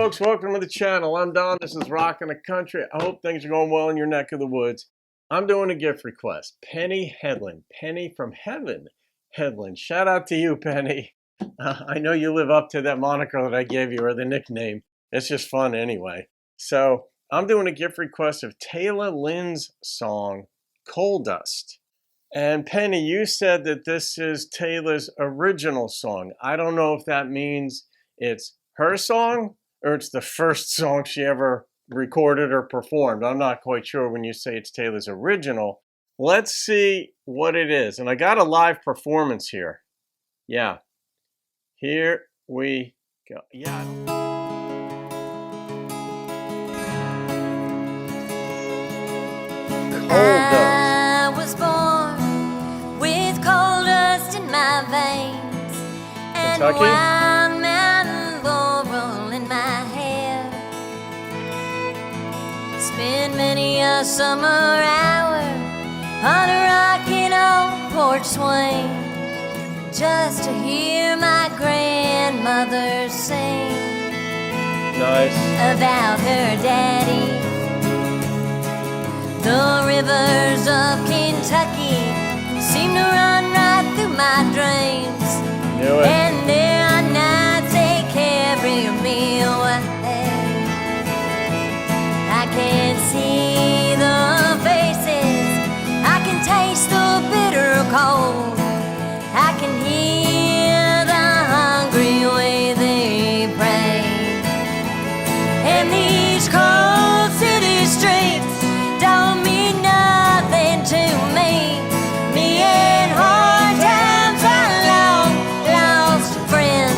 folks, welcome to the channel. I'm Don, this is Rockin' the Country. I hope things are going well in your neck of the woods. I'm doing a gift request. Penny Hedlund, Penny from Heaven Hedlund. Shout out to you, Penny. I know you live up to that moniker that I gave you, or the nickname. It's just fun anyway. So I'm doing a gift request of Tayla Lynn's song, Coal Dust. And Penny, you said that this is Tayla's original song. I don't know if that means it's her song or it's the first song she ever recorded or performed. I'm not quite sure when you say it's Tayla's original. Let's see what it is. And I got a live performance here. Yeah. Here we go. Yeah. I was born with coal dust in my veins and wild mountain laurel in my hair. Spent many a summer hour on a rocking old porch swing just to hear my grandmother sing about her daddy. The rivers of Kentucky seem to run right through my dreams, and there are nights they carry me away. I can see the faces, I can taste the bitter cold, I can hear the hungry way they pray. And these cold city streets don't mean nothing to me. Me and hard times are long lost friends.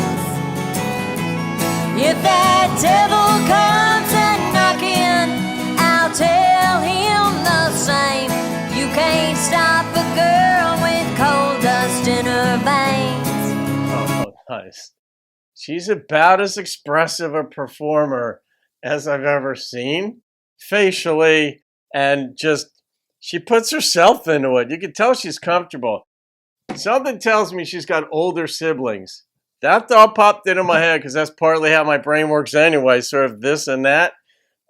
If that devil comes a-knocking, I'll tell him the same. You can't stop a girl with coal dust in her veins. Oh, nice. She's about as expressive a performer as I've ever seen, facially, and just, she puts herself into it. You can tell she's comfortable. Something tells me she's got older siblings. That thought popped into my head because that's partly how my brain works anyway, sort of this and that.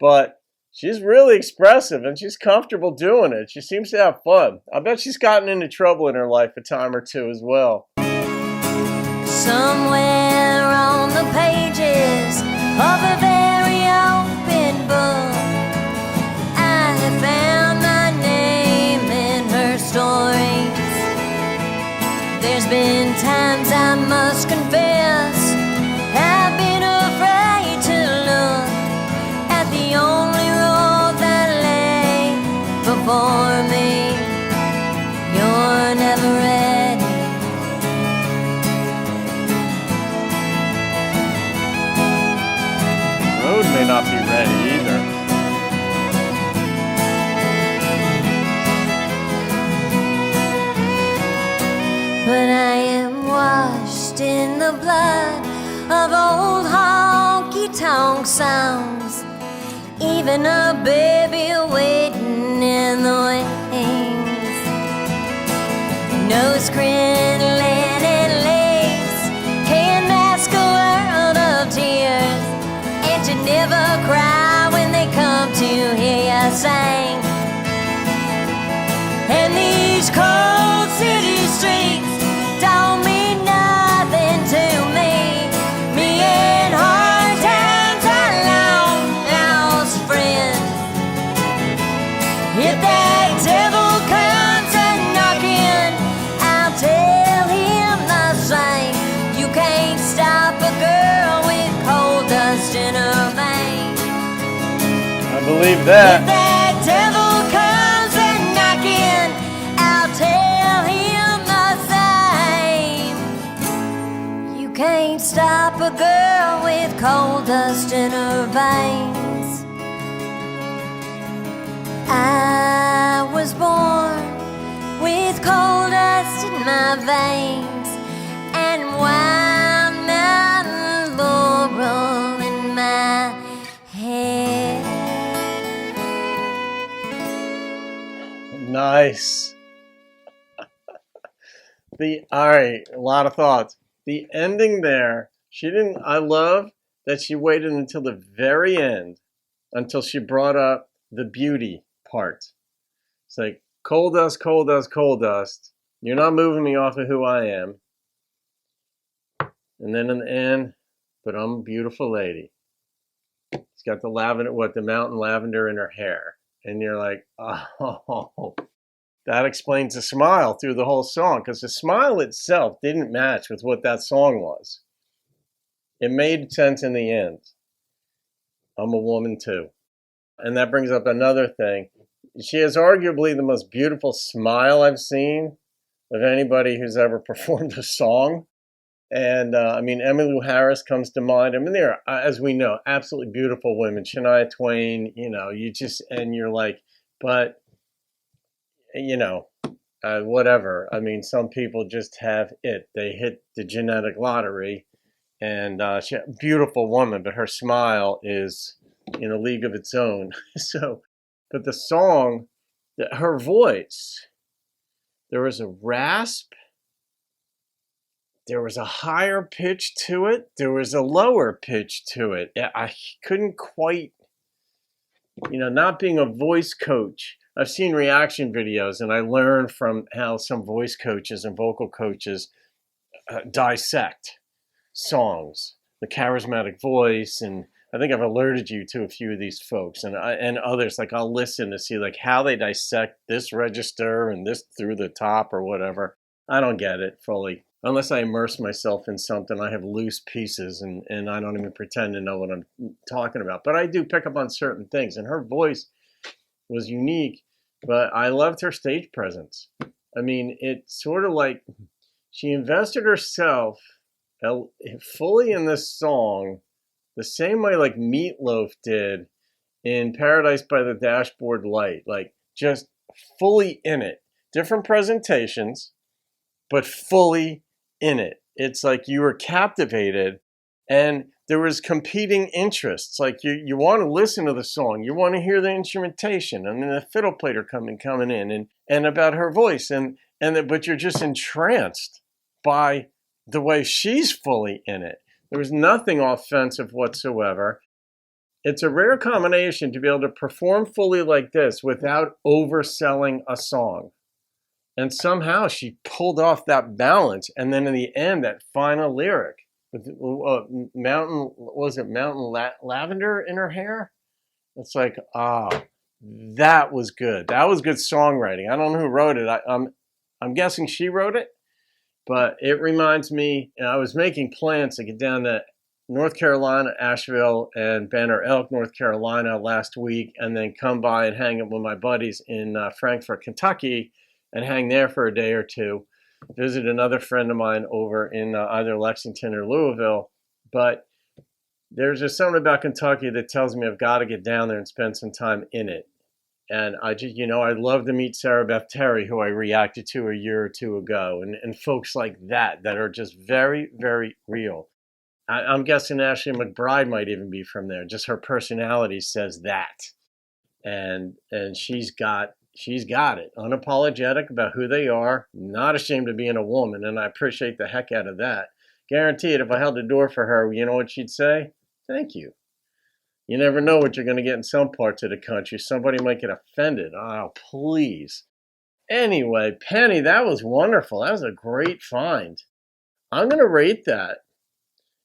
But she's really expressive and she's comfortable doing it. She seems to have fun. I bet she's gotten into trouble in her life a time or two as well. Somewhere on the pages of a very open book, I have found my name in her stories. There's been times, I must confess, I've been afraid to look at the only road that lay before me. You're never ready. The road may not be ready either. But I am washed in the blood of old honky-tonk songs, even a baby waiting in the wings. No screen, linen, and lace can mask a world of tears, and you never cry when they come to hear you sing. And these cold city streets don't mean nothing to me. Me and hard times are long lost friends. If that devil comes a-knocking, I'll tell him the same. You can't stop a girl with coal dust in her veins. I believe that. If that devil comes a-knocking, I'll tell him the same. You can't stop a girl with coal dust in her veins. I was born with coal dust in my veins and wild mountain laurel in my hair. Nice. All right, a lot of thoughts. The ending there, I love that she waited until the very end, until she brought up the beauty part. It's like, coal dust, coal dust, coal dust. You're not moving me off of who I am. And then in the end, but I'm a beautiful lady. She's got the lavender, the mountain lavender in her hair. And you're like, oh, that explains the smile through the whole song, because the smile itself didn't match with what that song was. It made sense in the end. I'm a woman too. And that brings up another thing. She has arguably the most beautiful smile I've seen of anybody who's ever performed a song. And Emmylou Harris comes to mind. There are, as we know, absolutely beautiful women. Shania Twain, you're like, but, whatever. Some people just have it. They hit the genetic lottery. And she's a beautiful woman, but her smile is in a league of its own. But the song, her voice, there was a rasp, there was a higher pitch to it, there was a lower pitch to it. I couldn't quite, not being a voice coach, I've seen reaction videos and I learned from how some voice coaches and vocal coaches dissect songs, the charismatic voice, and I think I've alerted you to a few of these folks and others. Like, I'll listen to see like how they dissect this register and this through the top or whatever. I don't get it fully unless I immerse myself in something. I have loose pieces and I don't even pretend to know what I'm talking about. But I do pick up on certain things, and her voice was unique. But I loved her stage presence. It's sort of like she invested herself fully in this song, the same way like Meatloaf did in Paradise by the Dashboard Light, like just fully in it. Different presentations, but fully in it. It's like you were captivated and there was competing interests. Like you want to listen to the song, you want to hear the instrumentation, and then the fiddle player coming in and about her voice but you're just entranced by the way she's fully in it. There was nothing offensive whatsoever. It's a rare combination to be able to perform fully like this without overselling a song. And somehow she pulled off that balance. And then in the end, that final lyric with mountain lavender in her hair? It's like, that was good. That was good songwriting. I don't know who wrote it. I'm guessing she wrote it. But it reminds me, I was making plans to get down to North Carolina, Asheville, and Banner Elk, North Carolina last week, and then come by and hang out with my buddies in Frankfort, Kentucky, and hang there for a day or two. Visit another friend of mine over in either Lexington or Louisville. But there's just something about Kentucky that tells me I've got to get down there and spend some time in it. And I just, I'd love to meet Sarah Beth Terry, who I reacted to a year or two ago, and folks like that are just very, very real. I'm guessing Ashley McBride might even be from there. Just her personality says that. And she's got it. Unapologetic about who they are, not ashamed of being a woman, and I appreciate the heck out of that. Guaranteed, if I held the door for her, you know what she'd say? Thank you. You never know what you're going to get in some parts of the country. Somebody might get offended. Oh, please. Anyway, Penny, that was wonderful. That was a great find. I'm going to rate that.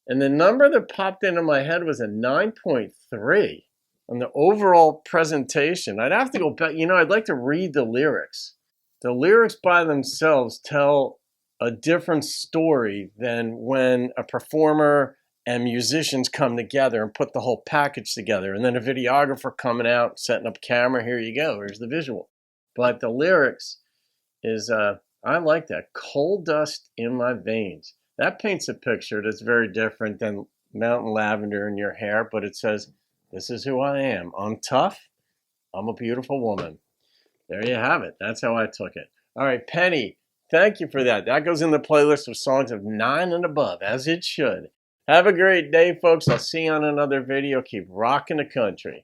And the number that popped into my head was a 9.3 on the overall presentation. I'd have to go back. I'd like to read the lyrics. The lyrics by themselves tell a different story than when a performer and musicians come together and put the whole package together. And then a videographer coming out, setting up camera. Here you go. Here's the visual. But the lyrics is, I like that. Coal dust in my veins. That paints a picture that's very different than mountain lavender in your hair. But it says, this is who I am. I'm tough. I'm a beautiful woman. There you have it. That's how I took it. All right, Penny, thank you for that. That goes in the playlist of songs of 9 and above, as it should. Have a great day, folks. I'll see you on another video. Keep rocking the country.